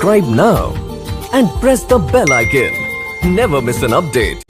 subscribe now and press the bell icon. Never miss an update.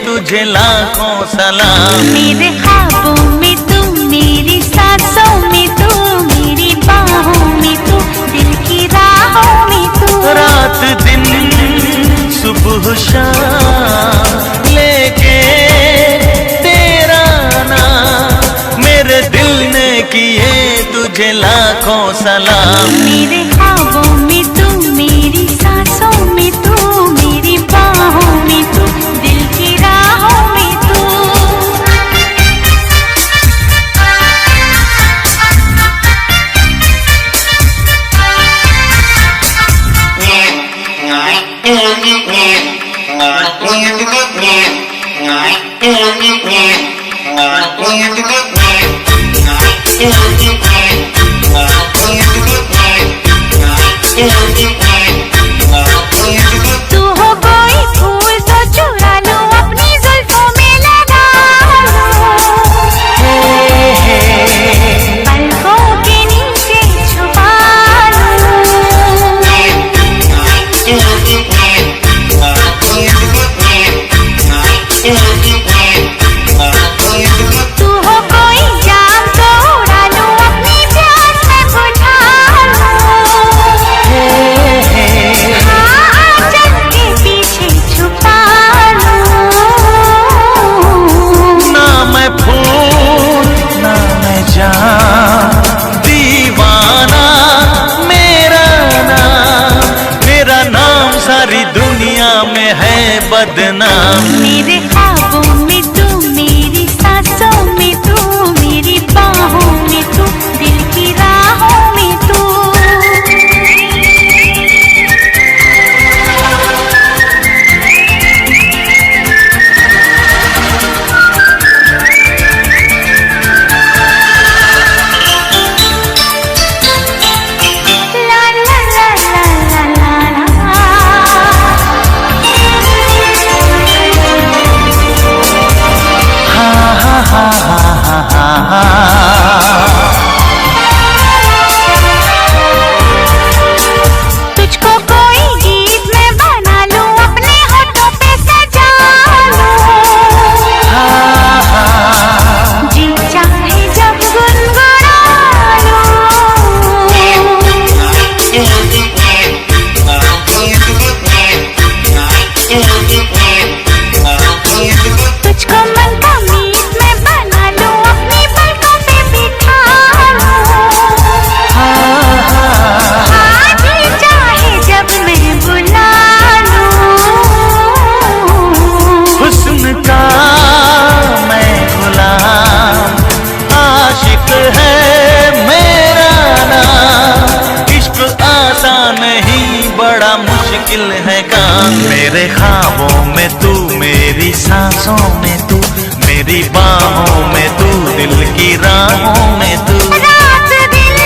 तुझे लाखों सलाम। मेरे ख्वाबों में तू, मेरी सांसों में तू, मेरी बाहों में तू, दिल की राहों में तू। रात दिन सुबह शाम लेके तेरा नाम, मेरे दिल ने किए तुझे लाखों सलाम। मेरे ख्वाबों में तू, मेरी सांसों में तू, मेरी बाहों में तू, दिल की राहों में तू। तू हो कोई फूल तो चुरा लो, अपनी जुल्फों में लगा लो, पलकों के नीचे छुपा लो। तू हो कोई जाम तो उड़ा लो, अपनी प्यास में बुझा लो, आंचल के पीछे छुपा लो। ना मैं फूल ना मैं जाम, दीवाना मेरा नाम सारी दुनिया में है बदनाम। मेरे ख्वाबों में तू, मेरी सांसों में तू, मेरी बाहों में तू, दिल की राहों में तू। ला ला ला ला ला ला तुझको कोई गीत में बना लूं, अपने होठों पे सजा लूं, जी चाहे जब गुनगुना लूं। तुझको मन का मीत में बना लूं, अपनी पलकों पे बिठा लूं, जी चाहे जब मैं बुला लूं। हुस्न का मैं गुलाम, आशिक है मेरा नाम। इश्क आसान नहीं, बड़ा मुश्किल है काम। मेरे ख्वाबों में तू, मेरी सांसों में तू, मेरी बाहों में तू, दिल की राहों में तू। रात दिन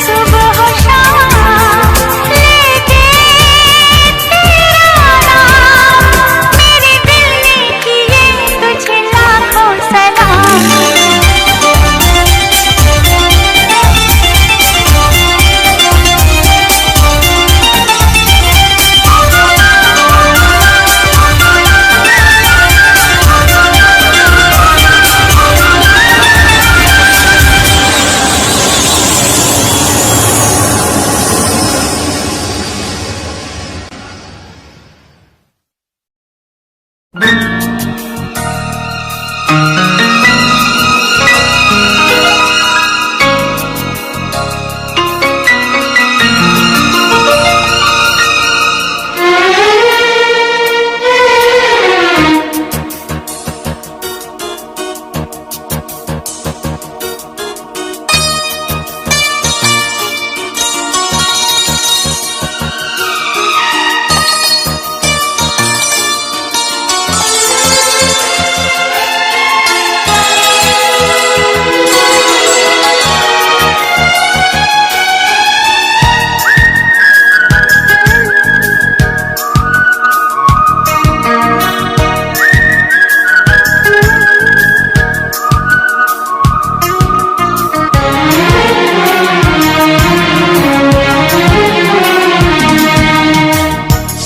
सुबह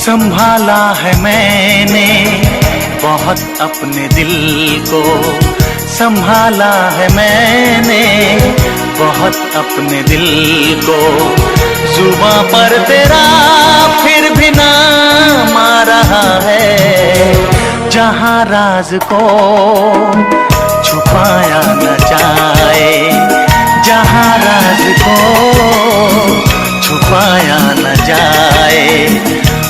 संभाला है मैंने बहुत अपने दिल को, संभाला है मैंने बहुत अपने दिल को। जुबां पर तेरा फिर भी नाम आ रहा है, जहां राज को छुपाया न जाए, जहां राज को छुपाया न जाए।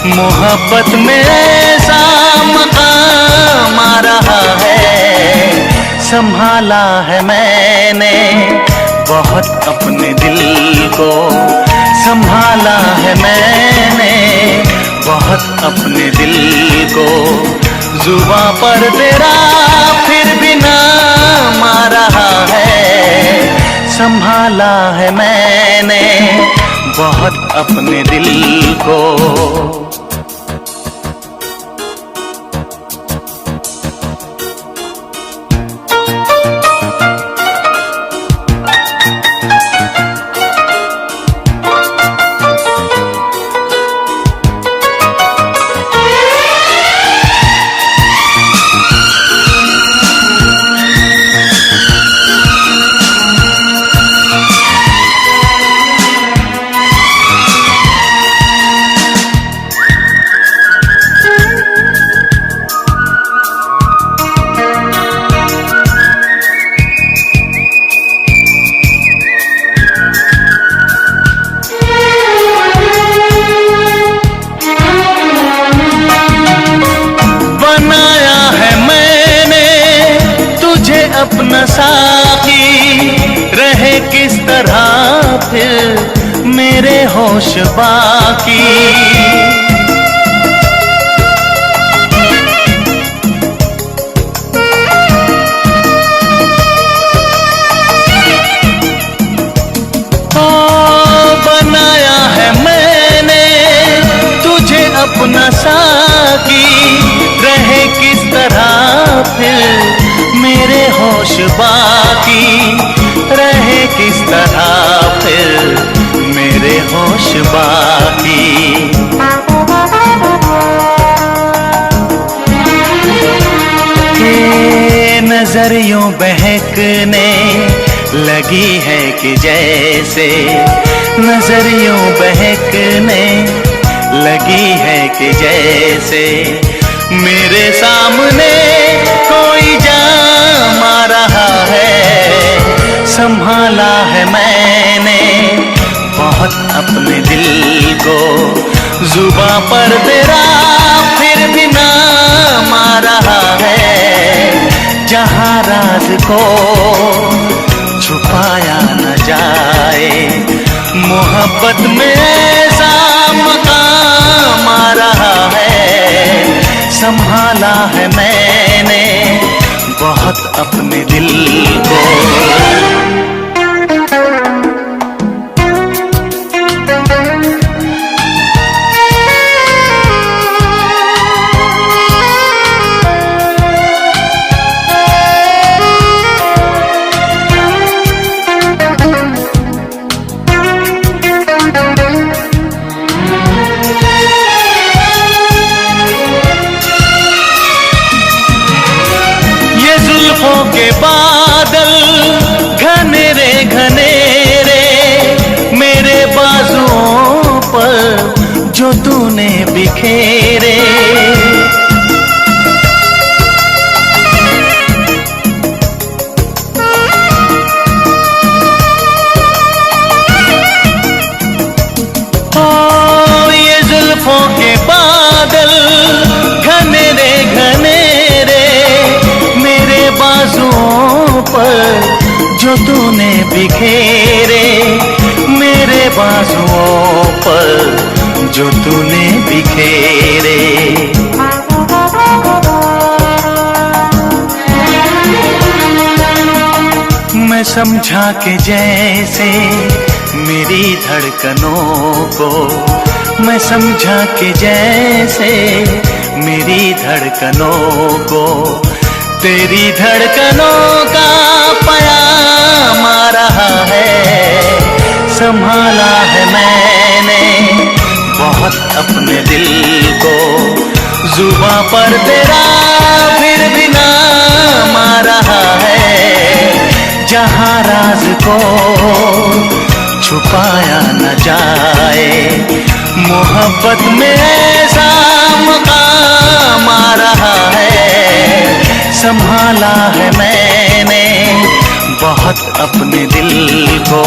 मोहब्बत में ऐसा मकाम आ रहा है, संभाला है मैंने बहुत अपने दिल को, संभाला है मैंने बहुत अपने दिल को। जुबां पर तेरा फिर भी नाम आ रहा है, संभाला है मैंने बहुत अपने दिल को। अपना साकी रहे किस तरह फिर मेरे होश बाकी। ओ बनाया है मैंने तुझे अपना साकी, रहे किस तरह फिर मेरे होश बाकी, रहे किस तरह फिर मेरे होश बाकी। के नजर यूं बहकने लगी है कि जैसे, नजर यूं बहकने लगी है कि जैसे मेरे सामने कोई जाम आ रहा है। संभाला है मैंने बहुत अपने दिल को, जुबां पर तेरा फिर भी नाम आ रहा है। जहां राज को छुपाया न जाए, मोहब्बत में ऐसा मकाम आ रहा है। संभाला है मैंने बहुत अपने दिल को। के बादल घनेरे घनेरे मेरे बाजुओं पर जो तूने बिखेरे। ओ ये जुल्फों के बादल घनेरे घनेरे बाजुओं पर जो तूने बिखेरे, मेरे बाजुओं पर जो तूने बिखेरे। मैं समझा कि जैसे मेरी धड़कनों को, मैं समझा कि जैसे मेरी धड़कनों को तेरी धड़कनों का प्याम आ रहा है। संभाला है मैंने बहुत अपने दिल को, जुबां पर तेरा फिर भी नाम आ रहा है, जहां राज को छुपाया न जाए। मोहब्बत में ऐसा मकाम आ रहा है, संभाला है मैंने बहुत अपने दिल को।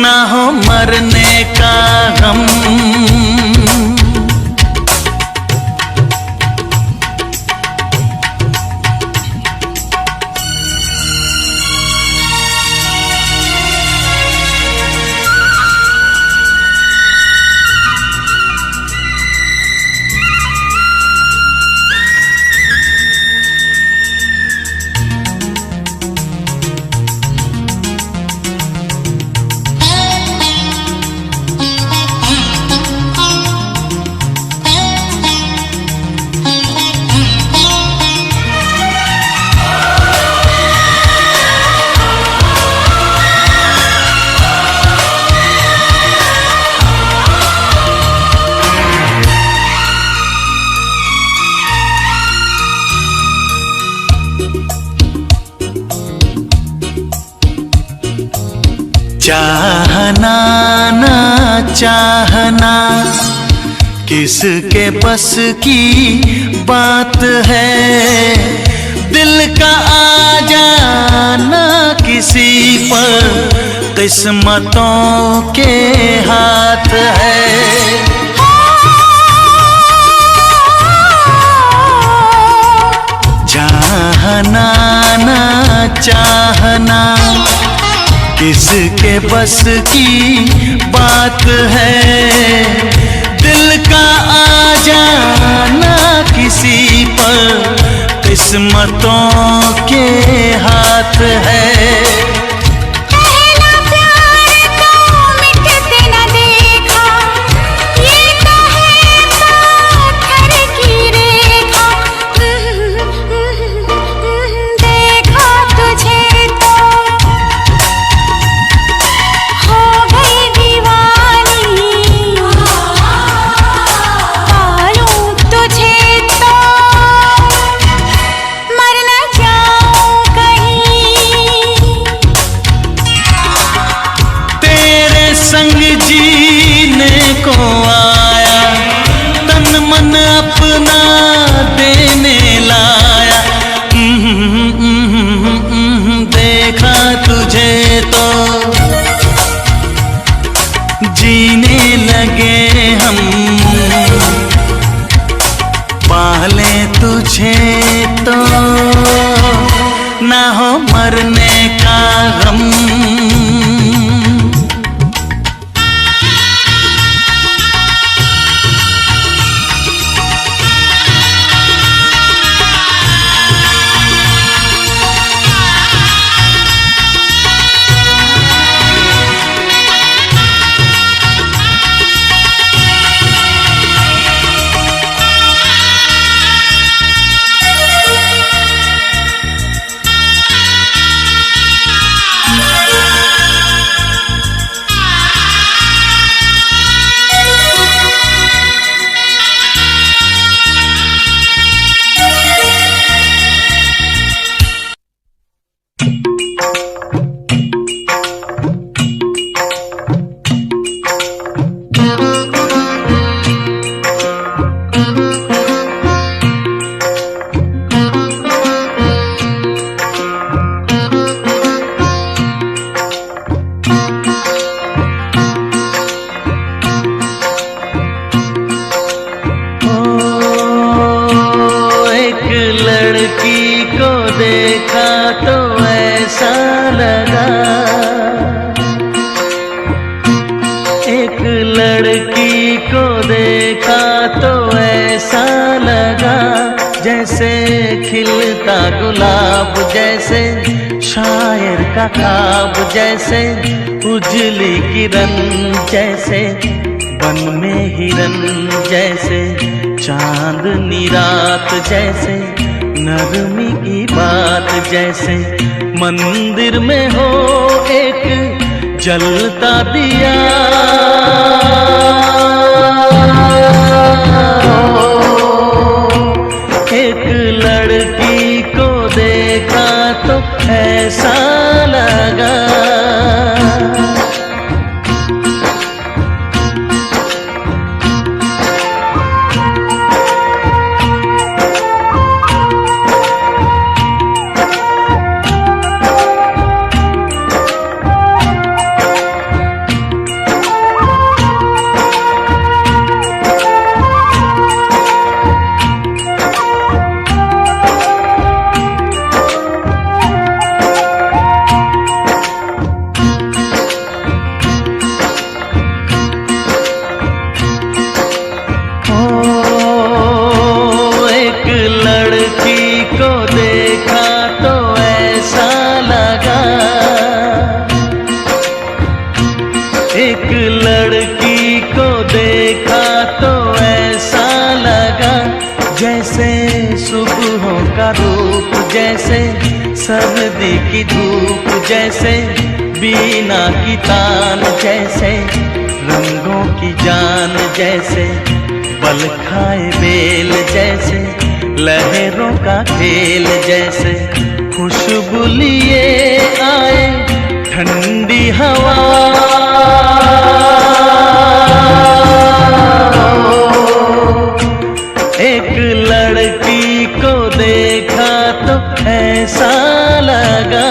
ना हो मरने का गम। चाहना ना चाहना किसके बस की बात है, दिल का आ जाना किसी पर किस्मतों के हाथ है। चाहना ना चाहना किसके बस की बात है, दिल का आ जाना किसी पर किस्मतों के हाथ है। जीने लगे हम, पाले तुझे तो ना हो मरने का गम। लड़की को देखा तो ऐसा लगा, एक लड़की को देखा तो ऐसा लगा, जैसे खिलता गुलाब, जैसे शायर का ख्वाब, जैसे उजली किरण, जैसे वन में हिरन, जैसे चांदनी रात, जैसे नरमी की बात, जैसे मंदिर में हो एक जलता दिया। एक लड़की को देखा तो ऐसा लगा। सर्दी की धूप जैसे, बीना की तान जैसे, रंगों की जान जैसे, बल खाए बेल जैसे, लहरों का खेल जैसे, खुशबू लिए आए ठंडी हवा। एक लड़की को देखा तो ऐसा लगा,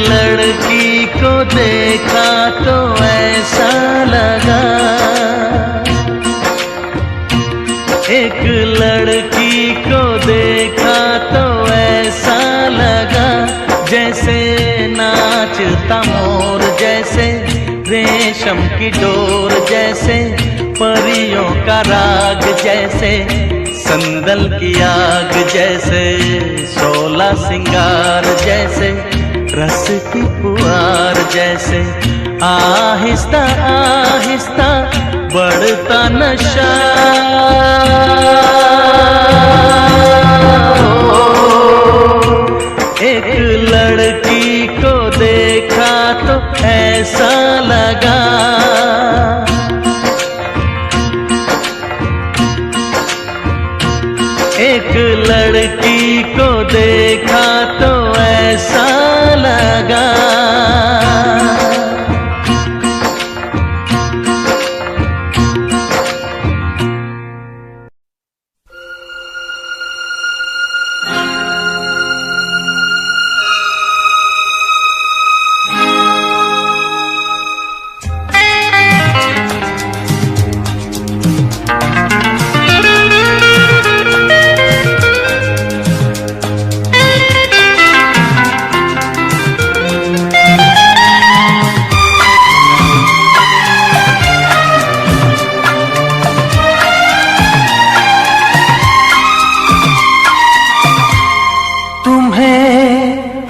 लड़की को देखा तो ऐसा लगा, एक लड़की को देखा तो ऐसा लगा, जैसे नाचता मोर जैसे, रेशम की डोर जैसे, परियों का राग जैसे, संदल की आग जैसे, सोला सिंगार जैसे, रस की पुआर जैसे, आहिस्ता आहिस्ता बढ़ता नशा। एक लड़की को देखा तो ऐसा लगा, एक लड़की को देखा तो ऐसा लगा।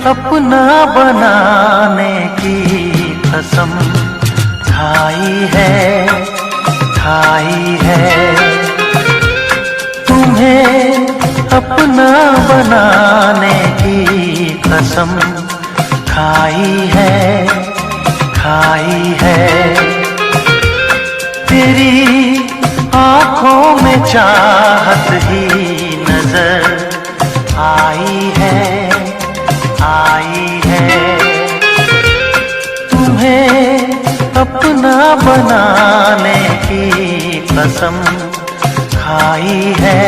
अपना बनाने की कसम खाई है, तुम्हें अपना बनाने की कसम खाई है, तेरी आँखों में चाहत ही नजर आई है, तुम्हें अपना बनाने की कसम खाई है।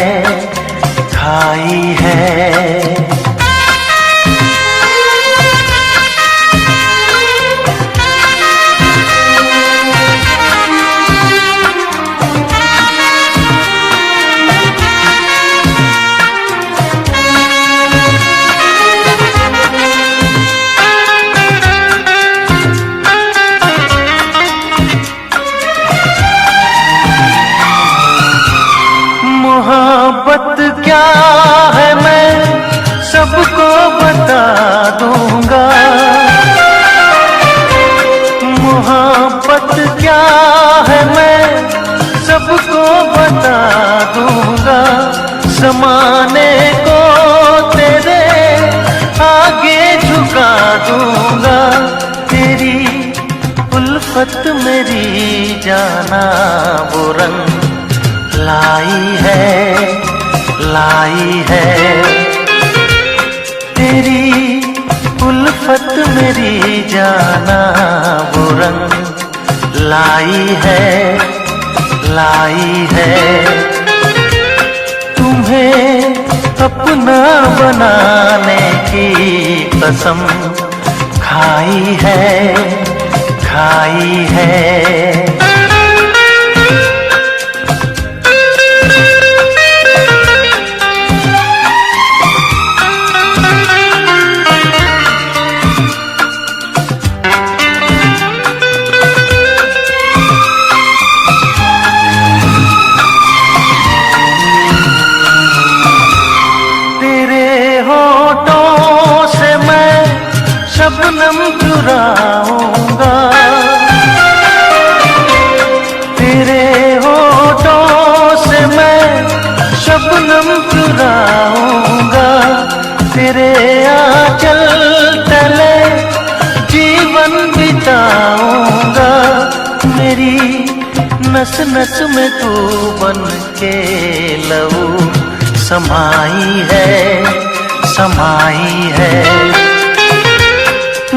मोहब्बत क्या है मैं सबको बता दूंगा, मोहब्बत क्या है मैं सबको बता दूंगा, ज़माने को तेरे आगे झुका दूंगा, तेरी उल्फत मेरी जाना वो रंग लाई है, तेरी उल्फत मेरी जाना वो रंग लाई है, तुम्हें अपना बनाने की कसम खाई है। शबनम चुराऊंगा, तेरे होठों से मैं शबनम चुराऊंगा, तेरे आंचल तले जीवन बिताऊंगा। मेरी नस नस में तू बन के लहू समाई है, समाई है।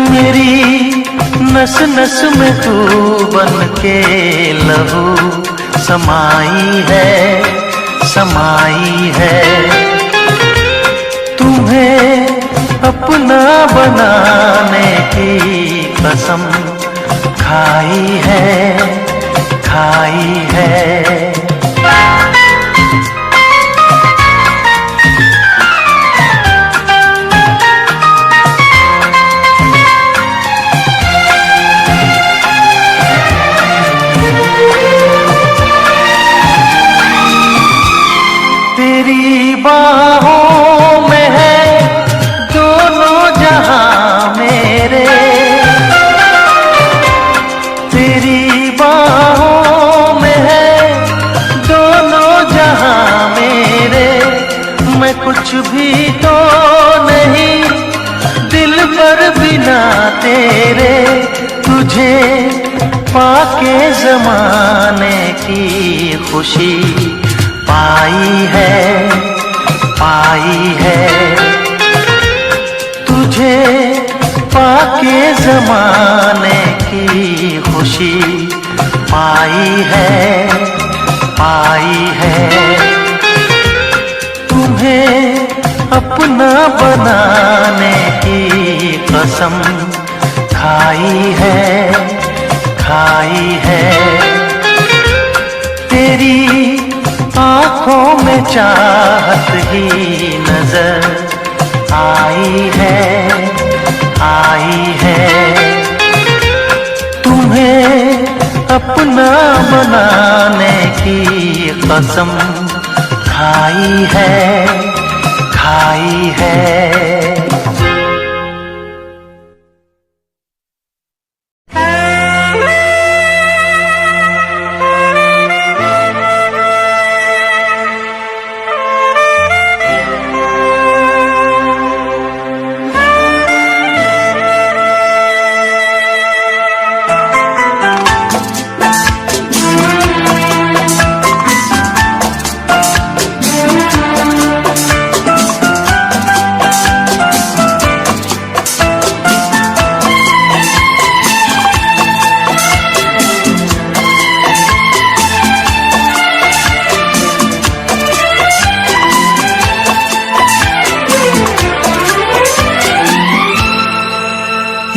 मेरी नस नस में तू बन के लहू समाई है, समाई है। तुम्हें अपना बनाने की कसम खाई है, खाई है। तेरी बाहों में है दोनों जहां मेरे, तेरी बाहों में है दोनों जहां मेरे। मैं कुछ भी तो नहीं दिल पर बिना तेरे, तुझे पाके ज़माने की खुशी पाई है, पाई है। तुझे पाके ज़माने की खुशी पाई है, पाई है। तुम्हें अपना बनाने की कसम खाई है, खाई है। तेरी आँखों में चाहत ही नजर आई है, आई है। तुम्हें अपना बनाने की कसम खाई है, खाई है।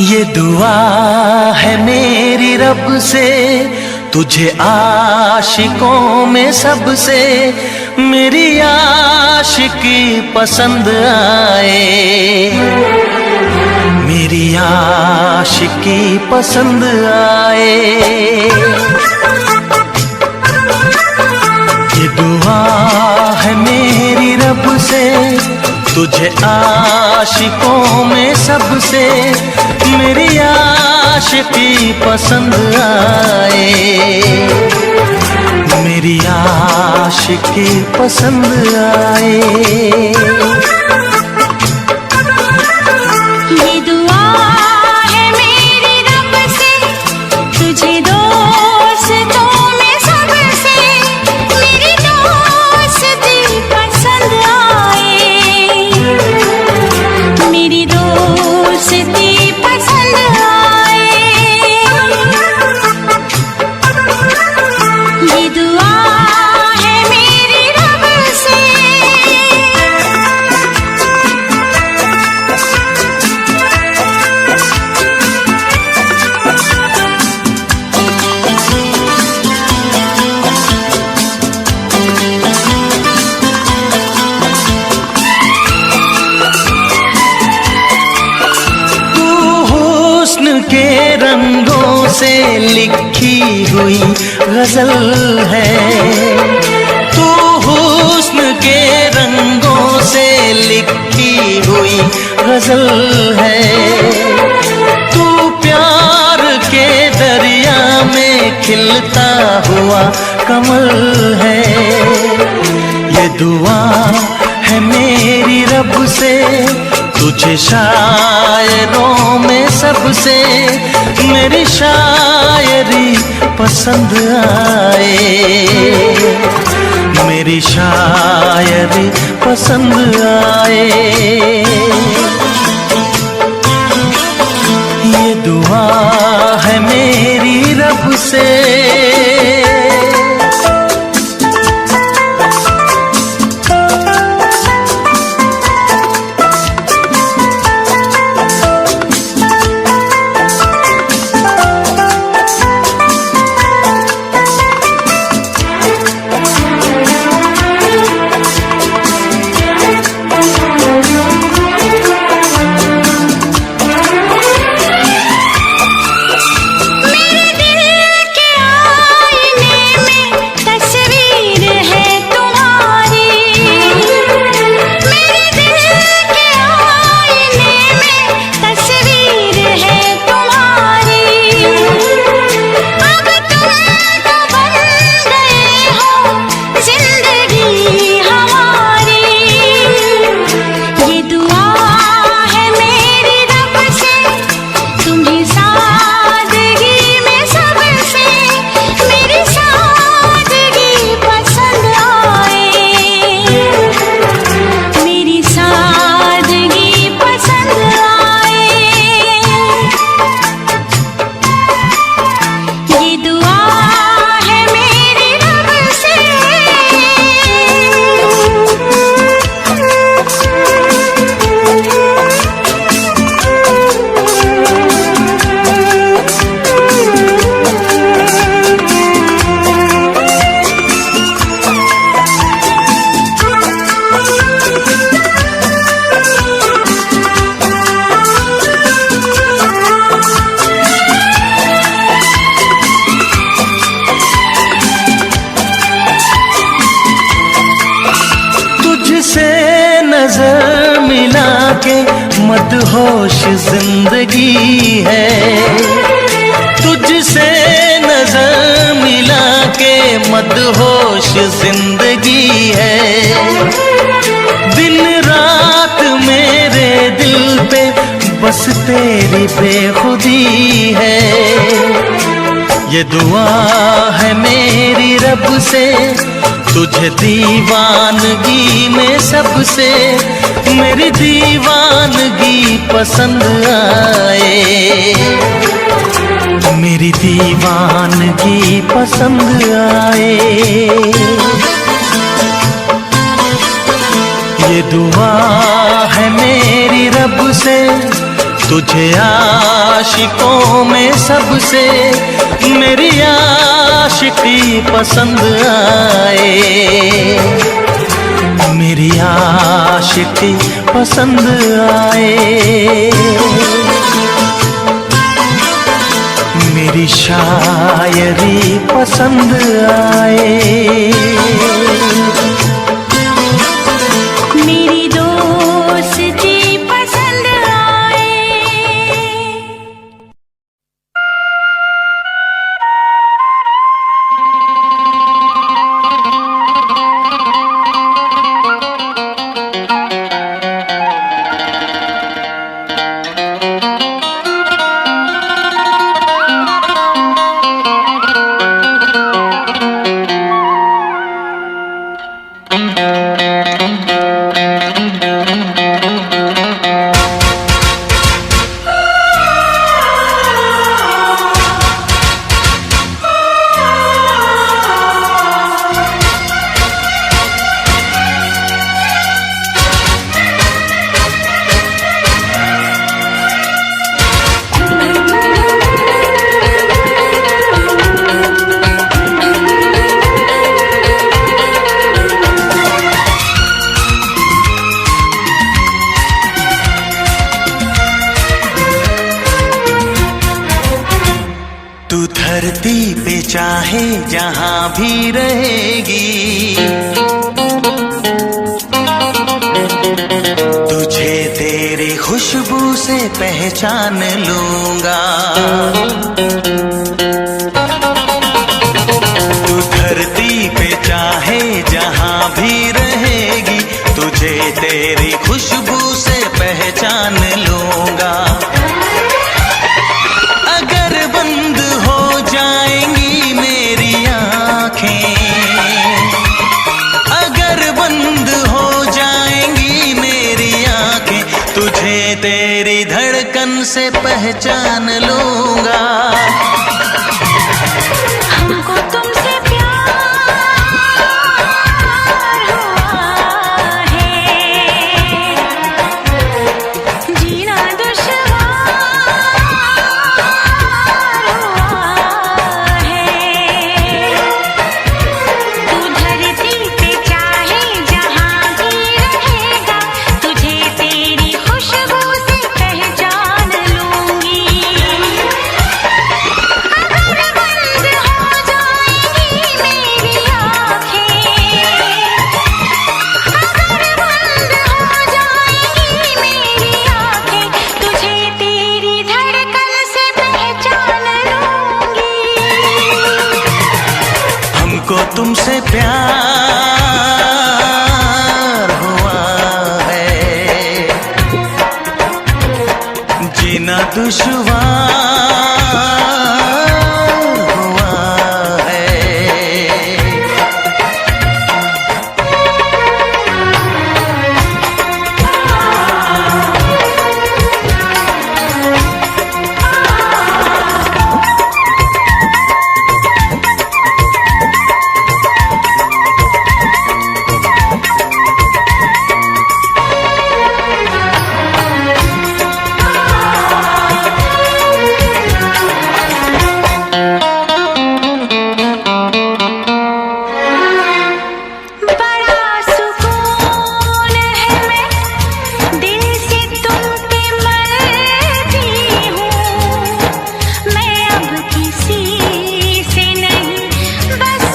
ये दुआ है मेरी रब से, तुझे आशिकों में सबसे मेरी आशिकी पसंद आए, मेरी आशिकी पसंद आए। ये दुआ है मेरी रब से, तुझे आशिकों में सबसे मेरी आशिकी पसंद आए, मेरी आशिकी पसंद आए। ये दुआ है मेरी रब से, तुझे दोस्तों में सबसे मेरी दोस्ती पसंद आए, मेरी दोस्ती पसंद आए। ये दुआ है मेरी रब से। के रंगों से लिखी हुई गजल है, तू हुस्न के रंगों से लिखी हुई गजल है। खिलता हुआ कमल है। ये दुआ है मेरी रब से, तुझे शायरों में सबसे मेरी शायरी पसंद आए, मेरी शायरी पसंद आए। ये दुआ है मेरी रब से। नजर मिला के मदहोश जिंदगी है, तुझसे नजर मिला के मदहोश जिंदगी है। दिन रात मेरे दिल पे बस तेरी बेखुदी है। ये दुआ है मेरी रब से, तुझे दीवानगी में सबसे मेरी दीवानगी पसंद आए, मेरी दीवानगी पसंद आए। ये दुआ है मेरी रब से, तुझे आशिकों में सबसे मेरी आशिकी पसंद आए, मेरी आशिकी पसंद आए, मेरी शायरी पसंद आए। मेरी दोस्ती पसंद आए। धरती पे चाहे जहां भी रहेगी, तुझे तेरी खुशबू से पहचान लूंगा। जहां भी रहेगी, तुझे तेरी खुशबू से पहचान लूंगा। अगर बंद हो जाएंगी मेरी आंखें, अगर बंद हो जाएंगी मेरी आंखें, तुझे तेरी धड़कन से पहचान लूंगा। हमको तुमसे प्यार हुआ है, जीना दुश्वार हुआ है। तू धरती पे चाहे जहां भी रहेगा, तुझे तेरी खुशबू से पहचान लूंगी। अगर बंद हो जाएंगी मेरी आँखें, अगर बंद हो जाएंगी मेरी आँखें, तुझे तेरी धड़कन से पहचान लूंगी। हमको तुमसे प्यार हुआ है, जीना दुश्वार हुआ है। बड़ा सुकून है, मैं दिल से तुम पे मरती हूँ। मैं अब किसी से नहीं, बस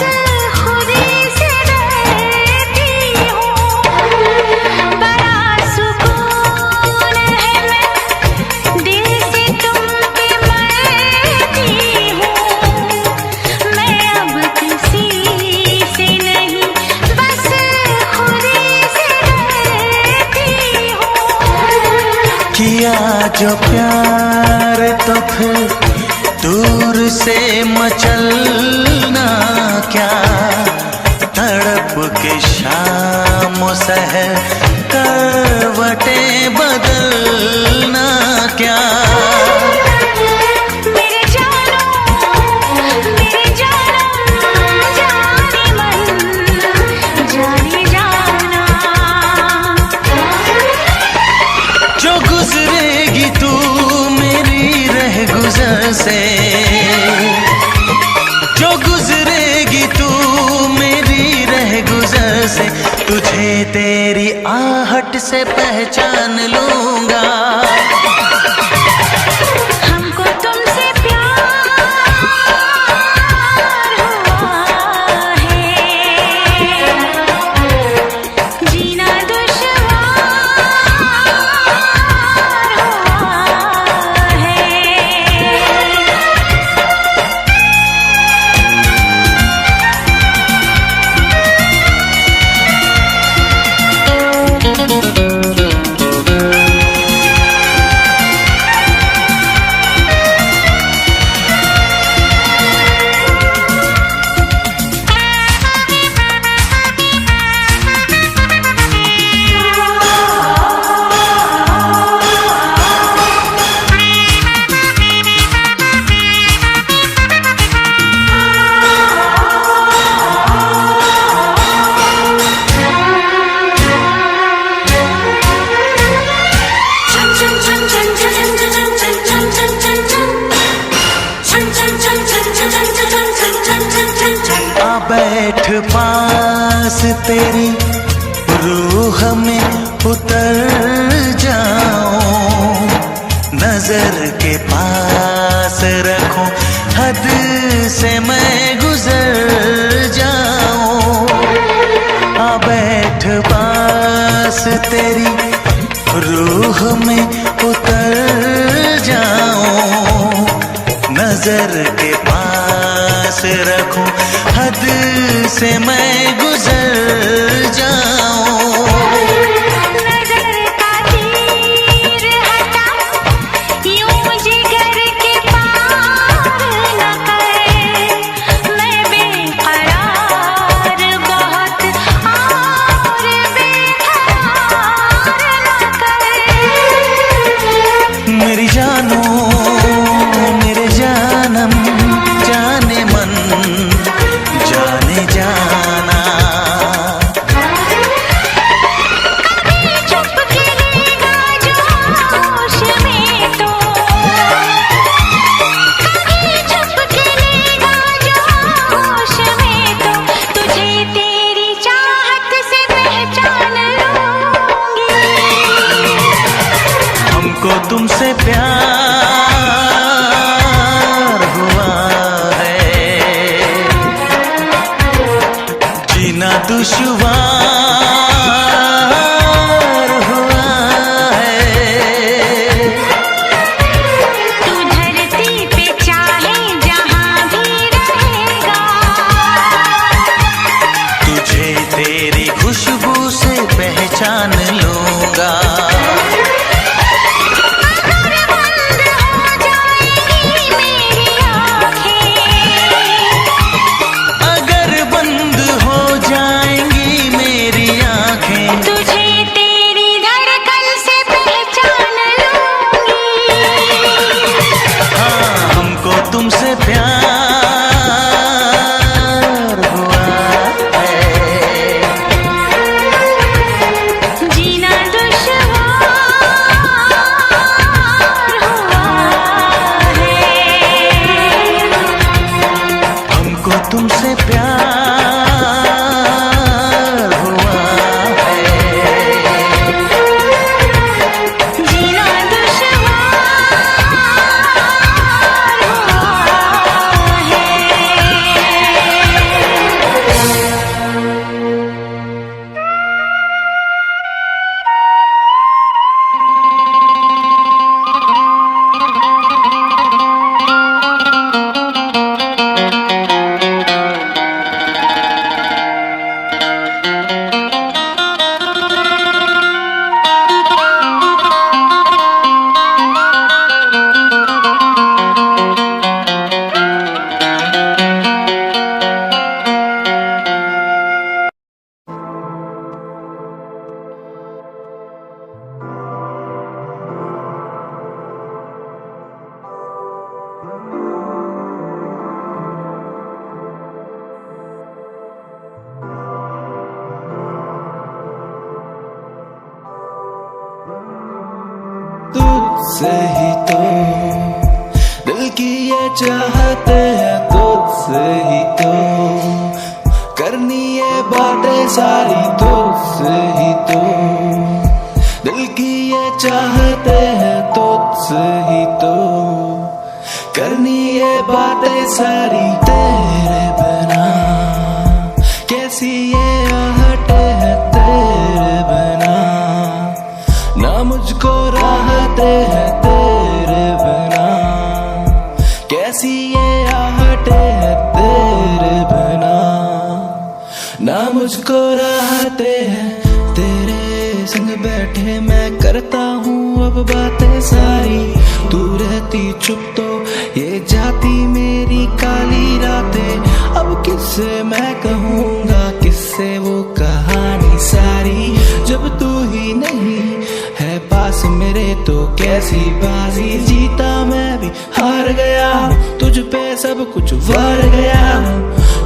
खुद से डरती हूँ। बड़ा सुकून है, मैं दिल से तुम पे मरती हूँ। मैं अब किसी से नहीं, बस खुद से डरती हूँ। किया जो प्यार तो फिर दूर से मचलना क्या, तड़प के शाम सहर करवटें बदलना क्या। मेरे जानम जाने मन जाने जाना। जो गुजरेगी तू मेरी रह गुजर से, जो गुजरेगी तू मेरी रह गुजर से, तुझे तेरी आहट से पहचान लूंगा। हमको तुमसे प्यार हुआ है, जीना दुश्वार हुआ है। बैठ पास तेरी रूह में उतर जाऊं, नजर के पास रखूं, हद से मैं गुजर जाऊं। आ बैठ पास तेरी रूह में उतर जाऊं, नजर के पास रखूं, हद से मैं गुजर तुमसे प्यार हुआ है, जीना दुश्वार हुआ है। तू धरती पे चाहे जहां भी रहेगा, तुझे तेरी खुशबू से पहचान लूंगा। अगर बंद हो जाएंगी मेरी आंखें, तुझे तेरी धड़कन से पहचान लूंगी। हाँ हमको तुमसे प्यार हुआ है, जीना दुश्वार हुआ है। हमको तुमसे प्यार हुआ है, जीना दुश्वार हुआ है। तुझसे ही तो दिल की ये चाहते हैं, तुझसे ही तो करनी ये बातें सारी, तुझसे ही तो दिल की ये चाहते हैं, तुझसे ही तो करनी ये बातें सारी। तेरे बिना कैसी ये आहटें हैं, तेरे बिना ना मुझको राहते हैं, तेरे बिना कैसी ये आहटें हैं, तेरे बिना ना मुझको राहते हैं। तेरे संग बैठे मैं करता हूँ अब बातें सारी, तू रहती चुप तो ये जाती मेरी काली रातें। अब किससे मैं कहूँगा, किससे वो कहानी सारी, जब तू ही नहीं है पास मेरे तो कैसी बाजी। जीता मैं भी हार गया, तुझ पे सब कुछ वार गया,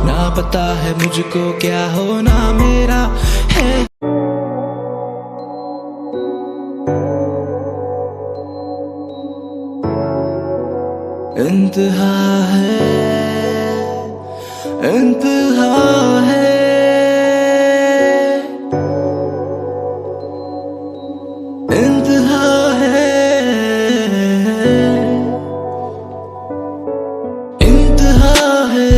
ना पता है मुझको क्या होना मेरा है। इंतहा है, इंतहा है, इंतहा है, इंतहा है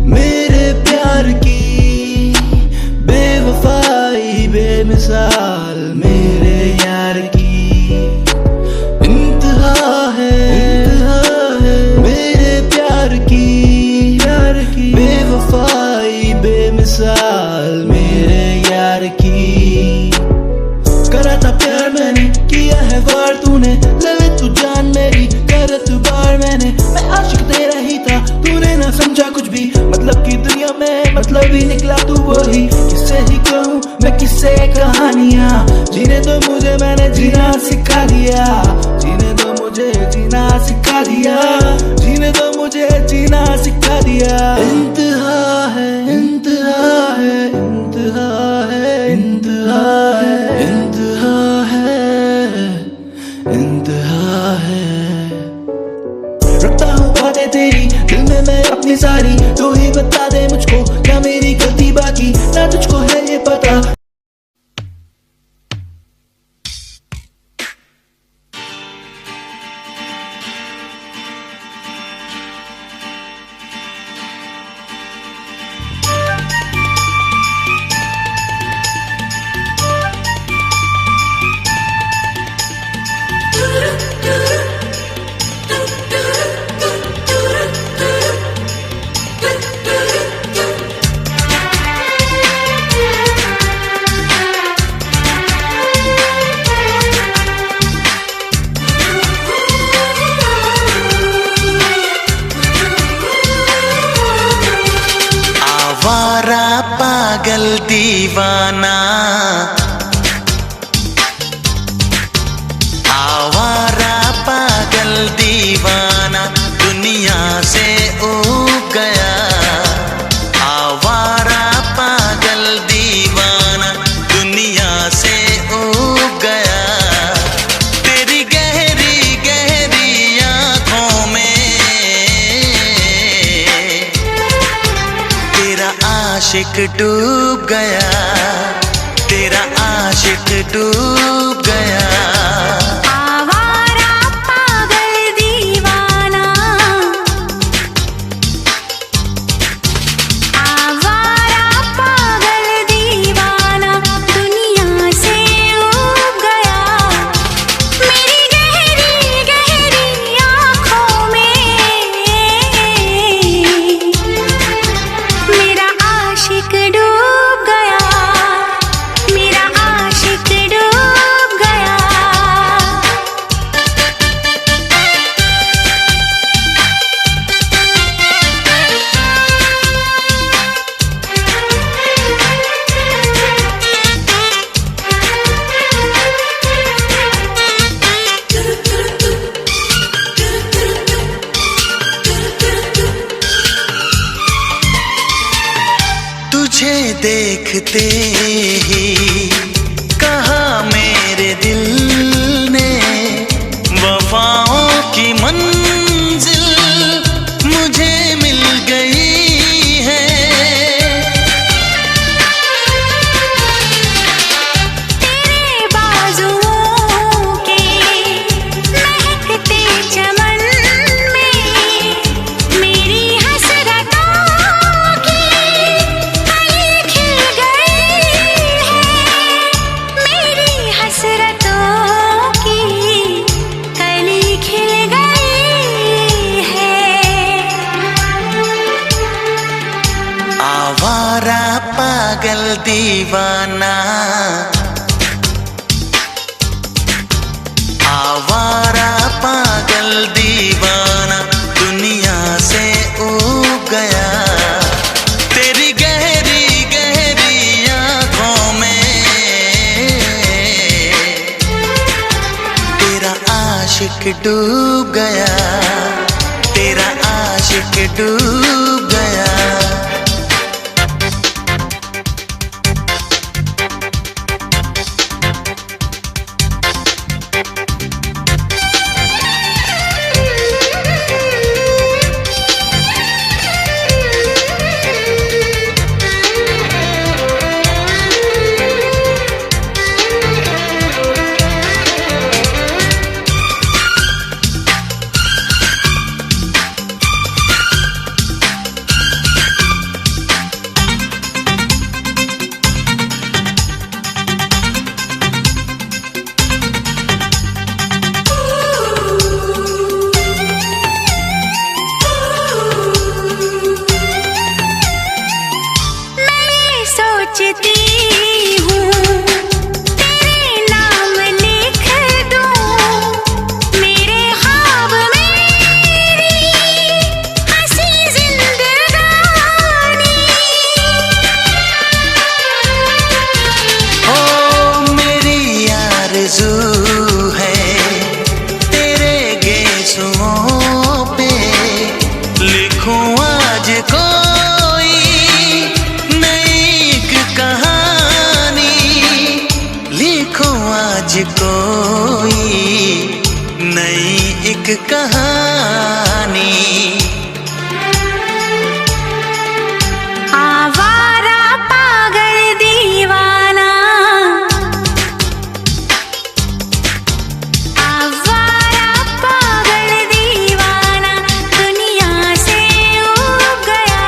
मेरे प्यार की बेवफाई बेमिसाल मेरे यार की। इंतहा है मेरे प्यार की बेवफाई बेमिसाल मेरे यार की। करा था प्यार मैंने, किया है वार तूने, ले ले तू जान मेरी कर एतबार मैंने। मैं आशिक तेरा ही था, तूने ना समझा कुछ भी, मतलब की दुनिया में मतलब ही निकला तू वही। किससे ही कहूँ मैं किससे कहानियाँ, जीने दो मुझे मैंने जीना सिखा दिया, जीने दो मुझे जीना सिखा दिया, जीने दो मुझे जीना सिखा दिया। इंतहा है, इंतहा है, इंतहा है, इंतहा है, इंतहा है, इंतहा है। रखता हूँ बातें तेरी दिल में मैं अपनी सारी, तू ही बता दे मुझको क्या मेरी गलती बाकी, ना तुझको है ये पता। पागल दीवाना, आवारा पागल दीवाना दुनिया से ऊब गया। आवारा पागल दीवाना दुनिया से ऊब गया। तेरी गहरी गहरी आँखों में तेरा आशिक डूब गया, तेरा आशिक डूब गया। आवारा पागल दीवाना, आवारा पागल दीवाना दुनिया से ऊब गया। मेरी गहरी गहरी आँखों में मेरा आशिक डूब गया, मेरा आशिक डूब गया। तुझे देखते ही कहा मेरे दिल ने, वफाओं की मंजिल मुझे मिल गई है। तेरे बाजुओं के महकते चमन में मेरी हसरतों की कली खिल गई है। मेरी हसरतों की कली खिल गई है। आवारा पागल दीवाना, आवारा पागल दीवाना दुनिया से ऊब गया। तेरी गहरी गहरी आँखों में तेरा आशिक डूब गया, तेरा आशिक डूब गया। मैं सोचती हूँ तेरे नाम लिख दूँ मेरे ख्वाब में मेरी हंसी जिंदगानी। ओ मेरी आरज़ू है तेरे गेसुओं पे लिखूं आज कोई नई एक कहानी, लिखूं आज कोई नई एक कहानी। आवारा पागल दीवाना, आवारा पागल दीवाना दुनिया से ऊब गया।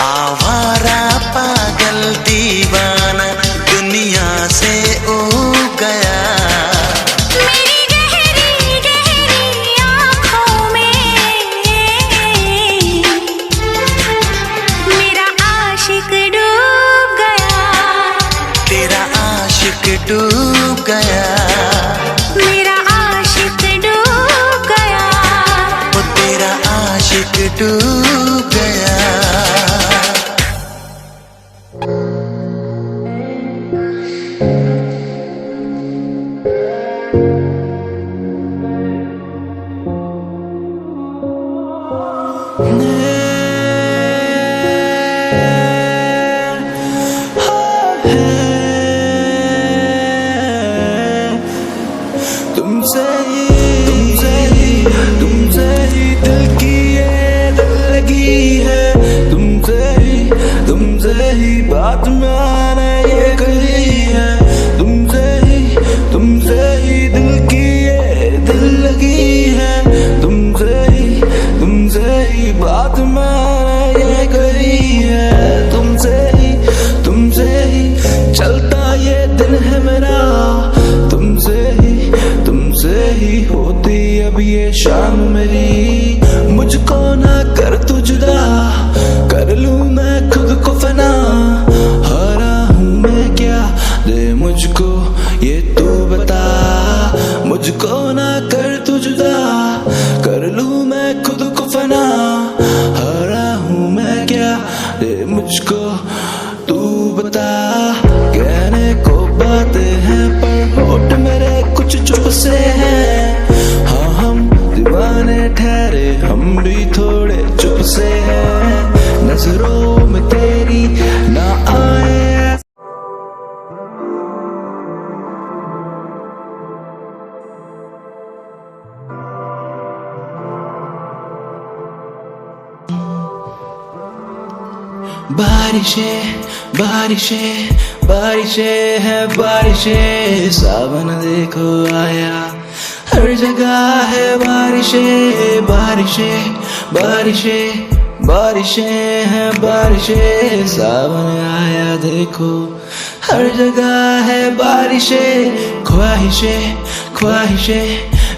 आवारा पागल दीवाना दुनिया से ऊब गया। मेरी गहरी गहरी आँखों में मेरा आशिक डूब गया, तेरा आशिक डूब गया। मेरा आशिक डूब गया। वो तेरा आशिक डूब गया। बात मैंने ये कही है, तुमसे ही दिल की ये दिल लगी है, तुमसे ही बात मैंने ये कही है, तुमसे ही चलता ये दिन है मेरा, तुमसे ही होती अब ये शाम मेरी। मुझको ना कर तू जुदा, कर लूं मैं खुद को फना, हारा हूं मैं क्या दे मुझको ये तू बता। मुझको ना कर तू जुदा, कर लूं मैं खुद को फना, हारा हूं मैं क्या दे मुझको तू बता। कहने को बातें हैं पर होठ मेरे कुछ चुप से हैं, हाँ हम दीवाने ठहरे हम भी थोड़े चुप से हैं, नजरों में तेरी ना आए। बारिशें है बारिशें, सावन देखो आया, हर जगह है बारिशें है बारिशें, सावन आया देखो, हर जगह है बारिशें। ख्वाहिशें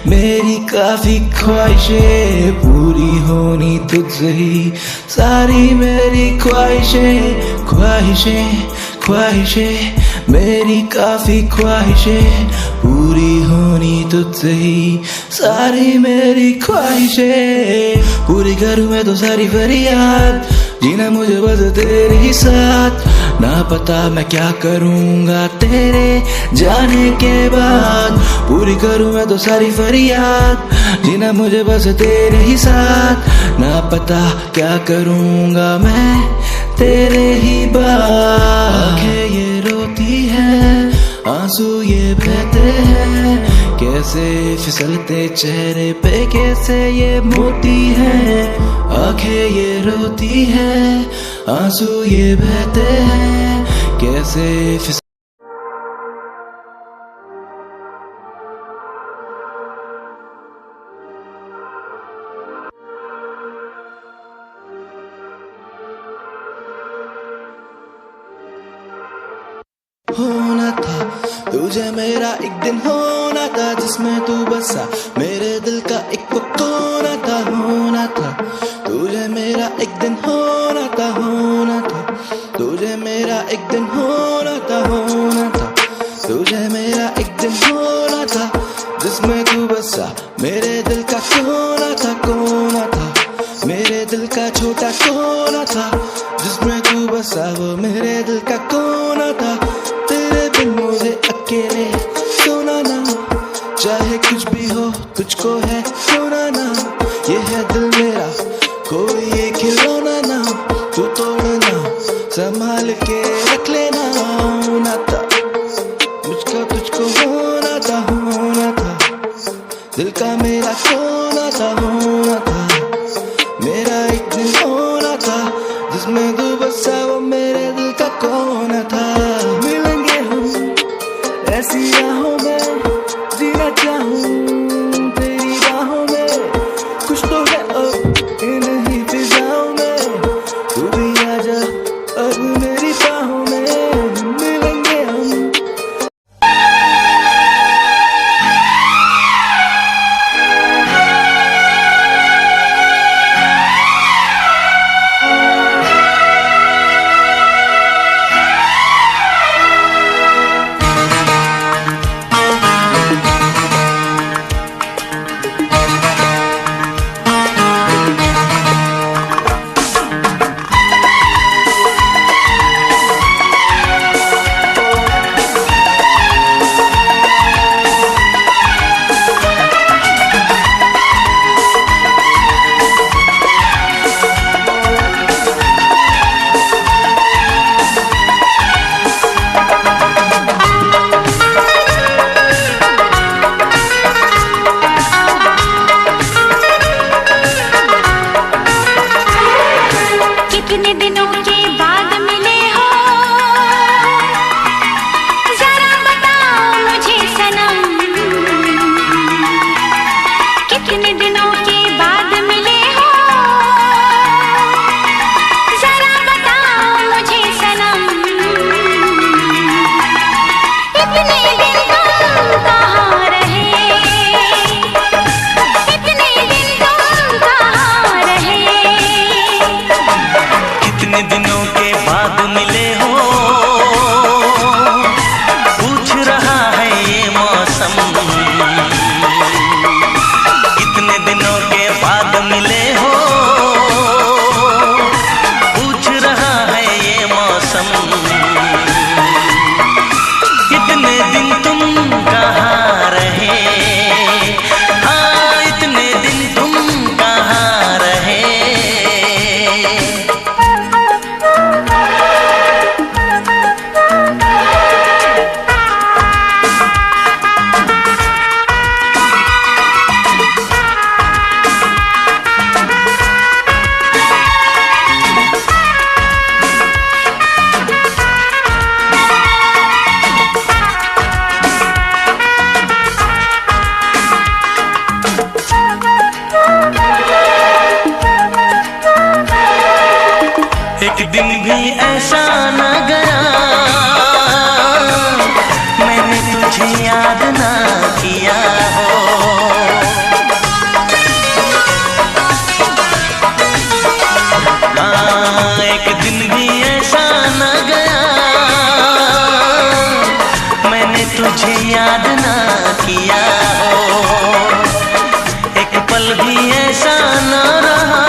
मेरी काफी ख्वाहिशें, पूरी होनी तुझसे ही सारी मेरी ख्वाहिशें मेरी काफी ख्वाहिशें, पूरी होनी तुझसे ही सारी मेरी ख्वाहिशें। पूरी करूं मैं तो सारी फरियाद, जीना मुझे बस तेरे ही साथ, ना पता मैं क्या करूंगा तेरे जाने के बाद। पूरी करूं मैं तो सारी फरियाद, जीना मुझे बस तेरे ही साथ, ना पता क्या करूंगा मैं तेरे ही बाद। आंखें ये रोती है, आंसू ये बहते हैं, कैसे फिसलते चेहरे पे कैसे ये मोती है। आंखें ये रोती है, आंसू ये बहते हैं, कैसे फिसल होना था तुझे मेरा एक दिन, होना था जिसमें तू बसा, मेरे दिल का एक कोना था, होना था तुझे मेरा एक दिन, होना था तुझे मेरा एक दिन, होना था तुझे मेरा एक दिन, होना था जिसमें तू बसा, मेरे दिल का कोना था मेरे दिल का छोटा कोना था, जिसमें तू बसा वो मेरे दिल का कोना था। तेरे बिन मुझे अकेले सोना ना, चाहे कुछ भी हो तुझको है खोना ना, ये है दिल मेरा कोई ये खिलौना ना, तू तोड़ना संभाल के रख लेना। होना था मुझको तुझको होना था दिल का मेरा खोना था, होना था मेरा एक दिन, होना था जिसमें तू बसा वो मेरे दिल का कोना था। मिलेंगे हम ऐसी राहों में, जीना चाहूं तेरी राहों में, कुछ तो है अब इन्हीं फिजाओं में, तू भी आजा अब मेरी बाहों में। मिलेंगे हम इतने दिन तुम कहाँ रहे, हाँ इतने दिन तुम कहाँ रहे। एक दिन भी ऐसा न गया मैंने तुझे याद ना किया हो। हाँ एक दिन भी ऐसा न गया मैंने तुझे याद ना किया हो। एक पल भी ऐसा न रहा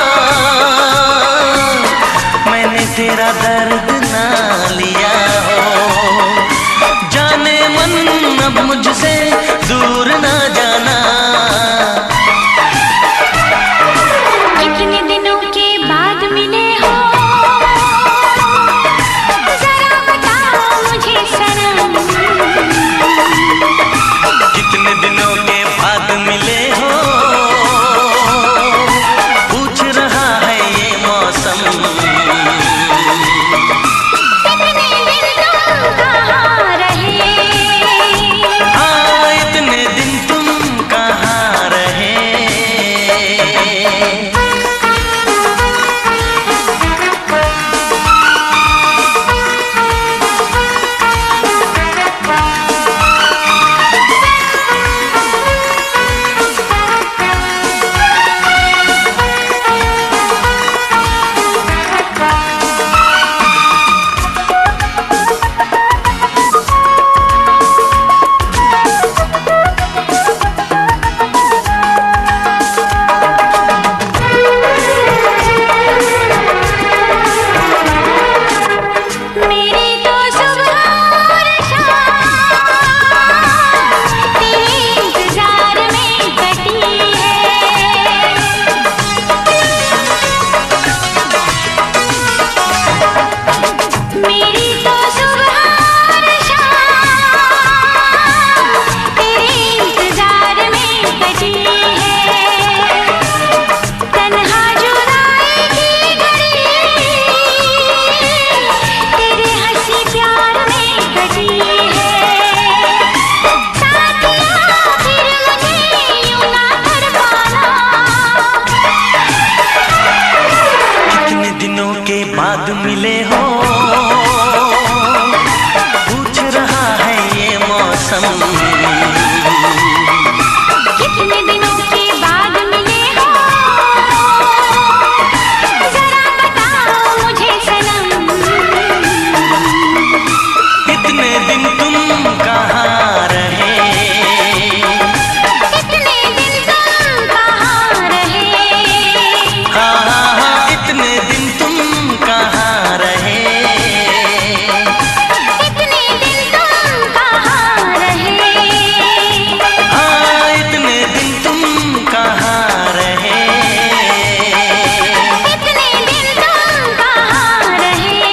तेरा दर्द ना लिया हो। जाने मन अब मुझसे दूर ना जाना। कितने दिनों के बाद मिले हो, जरा बताओ मुझे सनम। कितने दिनों के बाद मिले हो, पूछ रहा है ये मौसम। बाद मिले हो, पूछ रहा है ये मौसम। कितने दिनों के बाद मिले हो, जरा बताओ मुझे सनम। इतने दिन तुम कहाँ रहे, इतने दिन तुम कहाँ रहे। हाँ हाँ हाँ इतने दिन तुम कहाँ रहे। इतने दिन तुम कहाँ रहे। हाँ इतने दिन तुम कहाँ रहे। इतने दिन तुम कहाँ रहे।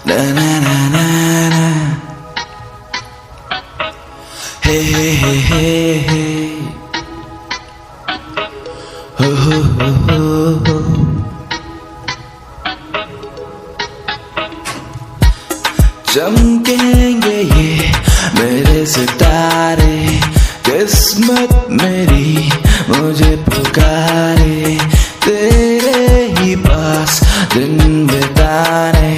Na na na na na. Hey hey hey hey hey. Ho ho ho ho ho. चमकेंगे ये मेरे सितारे, किस्मत मेरी मुझे पुकारे, तेरे ही पास दिन बिताने,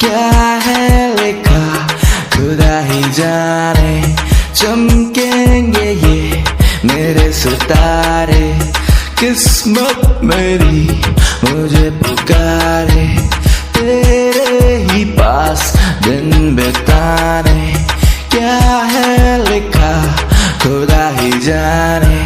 क्या है लिखा खुदा ही जाने। चमकेंगे ये मेरे सितारे, किस्मत मेरी मुझे पुकारे, तेरे ही पास दिन बिताने, क्या है लिखा खुदा ही जाने।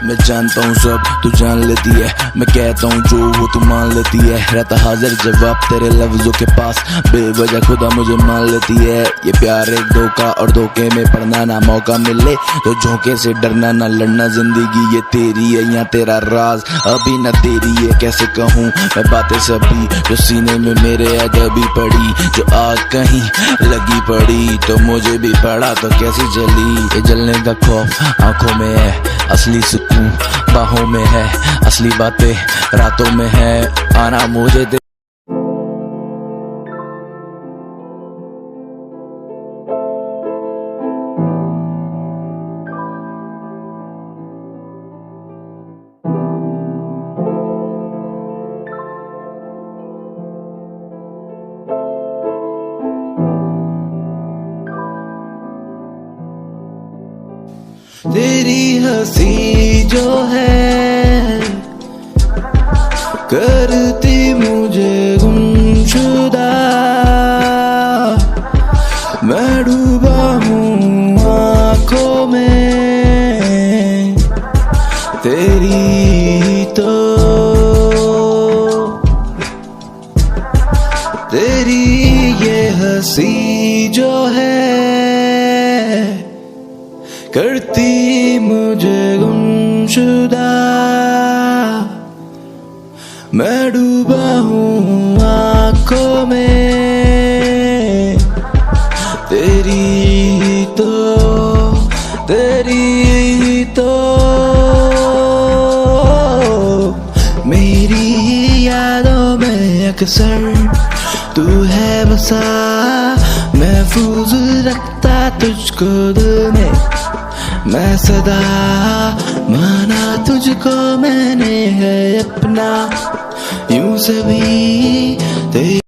मैं जानता हूँ सब तू जान लेती है, मैं कहता हूँ जो वो तू मान लेती है। रहता हाजिर जवाब तेरे लफ्जों के पास, बेवजह खुदा मुझे मान लेती है। ये प्यार एक धोखा और धोखे में पड़ना, ना मौका मिले तो झोंके से डरना, ना लड़ना। जिंदगी ये तेरी है या तेरा राज अभी ना तेरी है, कैसे कहूँ मैं बातें सभी जो सीने में मेरे अजबी पड़ी। जो आग कहीं लगी पड़ी तो मुझे भी पड़ा तो कैसी जली। ये जलने का खौफ आंखों में है, असली सुकून बाहों में है, असली बातें रातों में है। आना मुझे तेरी हंसी जो है करती मुझे गुमशुदा, मैं डूबा हूँ आँखों में तेरी तो तेरी ये हंसी जो है करती मुझे गुमशुदा, मैं डूबा हूँ आँखों में तेरी तो मेरी यादों में अक्सर तू है बसा, महफूज रखता तुझको दिल में मैं सदा, माना तुझको मैंने है अपना यूं सभी तेरी।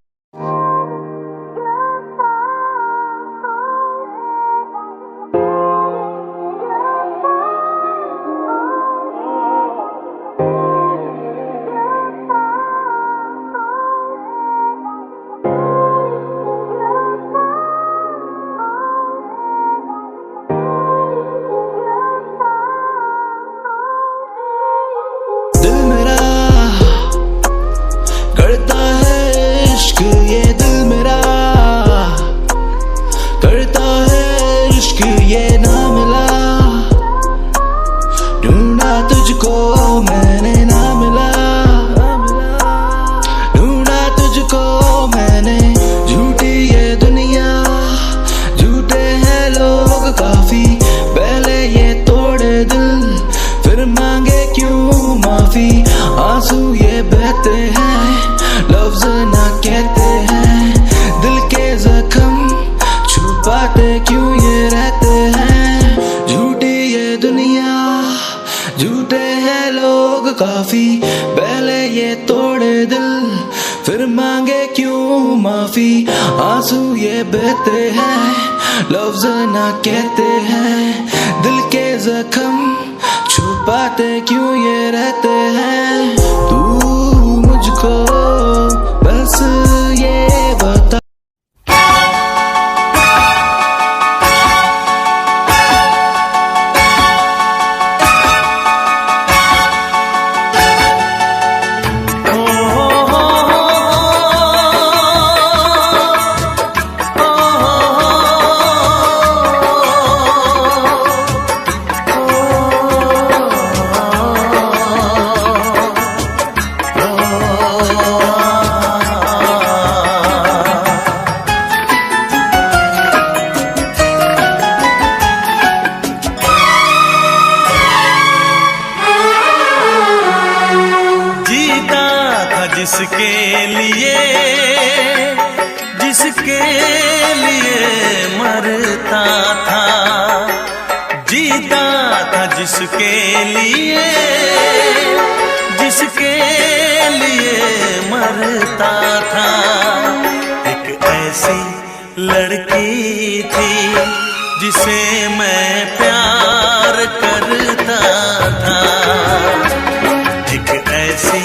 दिल मेरा करता है इश्क, ये दिल मेरा करता है इश्क, ये ना मिला ढूंढा तुझको मैंने ना मिला, ढूंढा तुझको मैंने। झूठी ये दुनिया झूठे हैं लोग काफी, पहले ये तोड़े दिल फिर मांगे क्यों माफी। आंसू ये बहते हैं लफ्ज ना कहते हैं, दिल के जख्म छुपाते क्यों ये रहते हैं। झूठी ये दुनिया झूठे हैं लोग काफी, पहले ये तोड़े दिल फिर मांगे क्यों माफी। आंसू ये बहते हैं लफ्ज ना कहते हैं, दिल के जख्म छुपाते क्यों ये रहते हैं। तू मुझको बस ये बता। जिसके लिए मरता था, जीता था जिसके लिए मरता था। एक ऐसी लड़की थी जिसे मैं प्यार करता था, एक ऐसी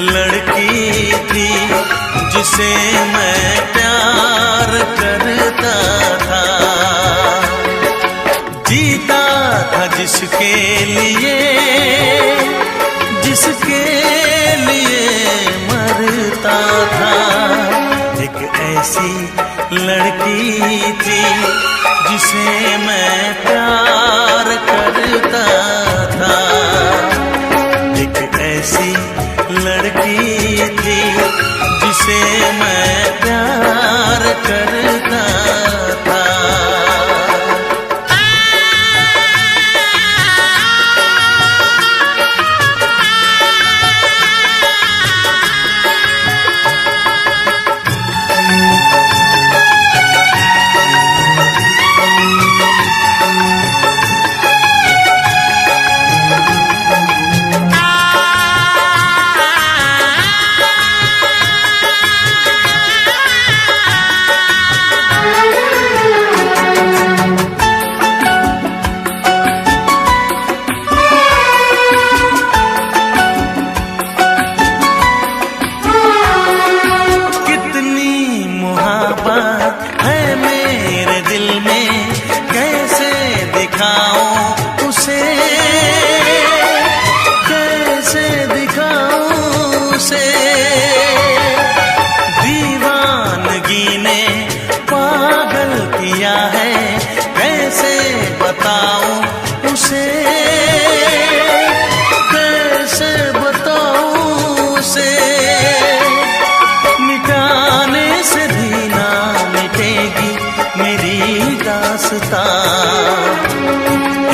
लड़की थी जिसे मैं प्यार करता था। जीता था जिसके लिए लड़की थी जिसे मैं प्यार करता था।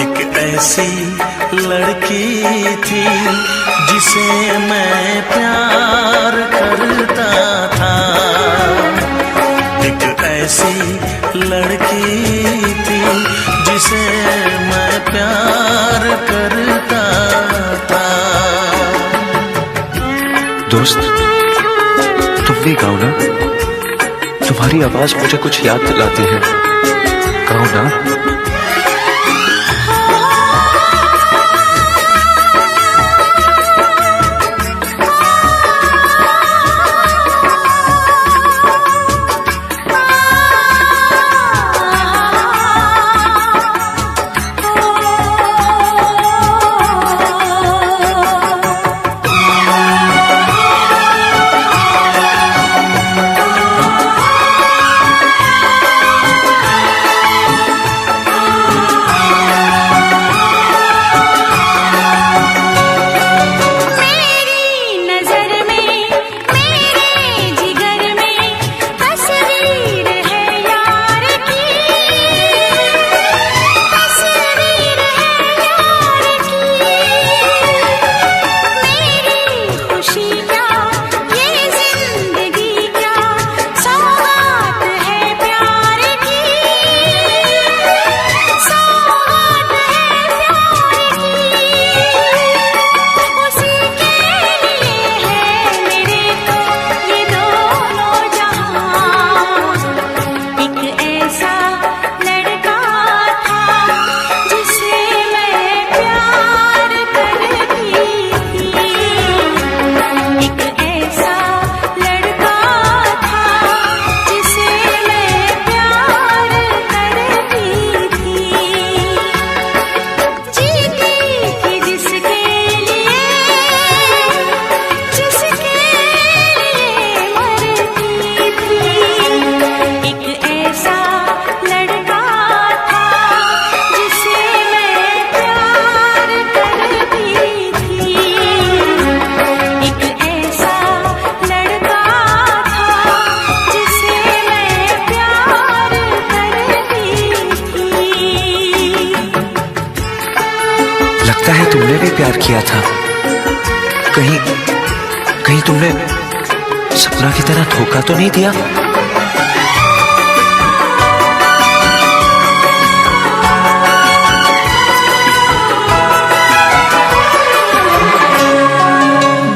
एक ऐसी लड़की थी जिसे मैं प्यार करता था। एक ऐसी लड़की थी जिसे मैं प्यार करता था। दोस्त, तुम भी गाओ ना, तुम्हारी आवाज मुझे कुछ याद दिलाती है। गाओ ना। लगता है तुमने भी प्यार किया था। कहीं तुमने सपना की तरह धोखा तो नहीं दिया?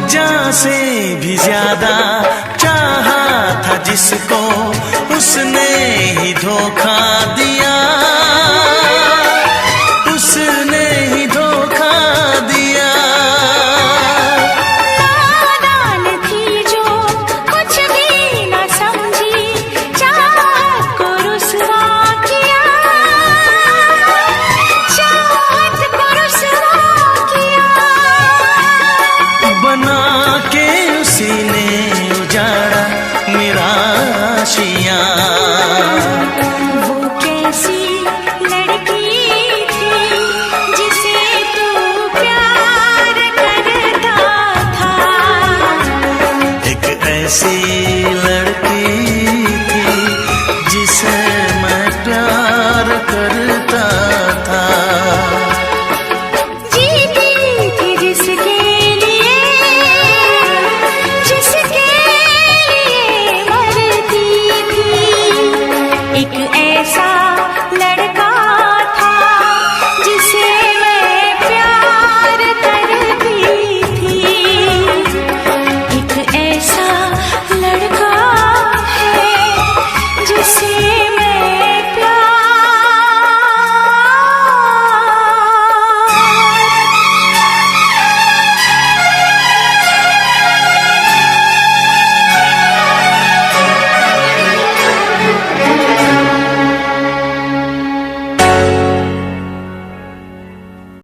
जान से भी ज्यादा चाहा था जिसको